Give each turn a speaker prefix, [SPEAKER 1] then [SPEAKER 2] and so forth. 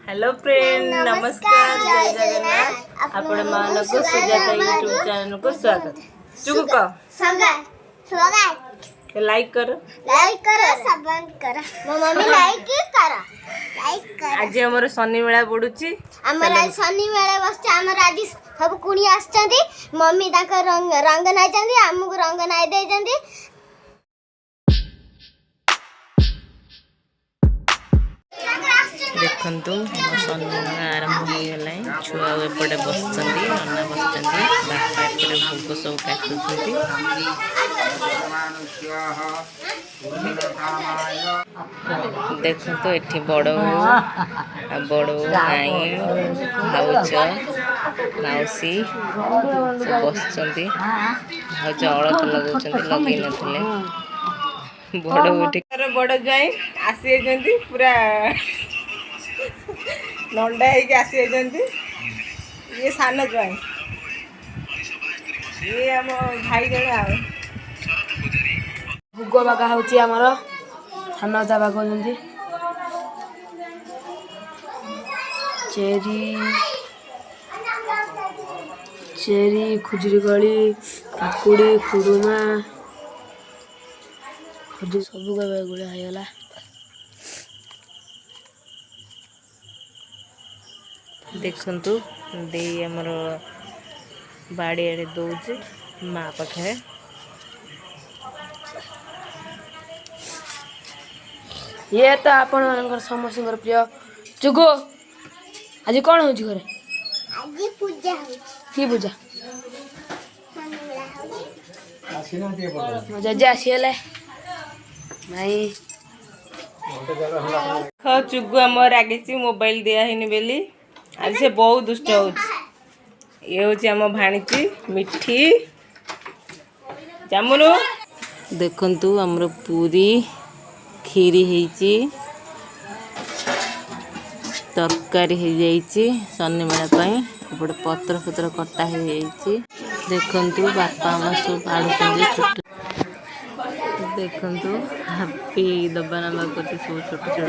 [SPEAKER 1] Hello friend, नमस्कार, जय जगन्नाथ। आपण मानको सुजाता यूट्यूब चैनल को स्वागत। चुकु को स्वागत लाइक करो
[SPEAKER 2] सब्सक्राइब करो मो मम्मी लाइक करो
[SPEAKER 1] आज हमर शनि मेला पडुची।
[SPEAKER 2] हमर शनि मेला बसते हमर आज सब कुणी आछंती। मम्मी ताका रंग रंग नाइ चंदी, हमकु रंग नाइ दे चंदी।
[SPEAKER 1] देखंतु शनि मेला आरंभ हो गलाय। छुआ एपटे बसचंदी, नन्ना बसचंदी, बापा एपटे भोग सब काटुचंती। देखंतु एठी बड़ो नाई भाउज माउसी सब बसचंदी। भाउज अलत लगौचंदी, लगै नथिले। बड़ जाई आसी जंती पूरा नंडा है आसी जंती। ये सान ज्वाई, ये आम भाई जड़े आ
[SPEAKER 3] भोग बागा होची हमर सान जा बागा जंती। चेरी खुजरी गली काकुड़ी खुडुमा खजूर सब गुड़ा होगला।
[SPEAKER 1] देखंतु दे हमर बाड़ी आड़े दौचे माँ पाखे।
[SPEAKER 3] ये तो आपण समस्त प्रिय चुगो। आज कौन हो घरे?
[SPEAKER 2] आज पूजा
[SPEAKER 3] की पूजा? जज आसीगले भाई।
[SPEAKER 1] चुगु आम रागी मोबाइल दिया है बेली। आज से बहुत दुष्ट हो। ये हूँ आम भाणीची मिठी जामुनु। देखंतु हमर पूरी खीरी हेची, तरकारी हो जाइए शनि मेला पाई। एपटे पत्र पत्र कटा हो जाइए। देखंतु बापा हम सब आड़ुचंदी छोट। देखंतु हैप्पी दबा नबा करते सब छोट छोट।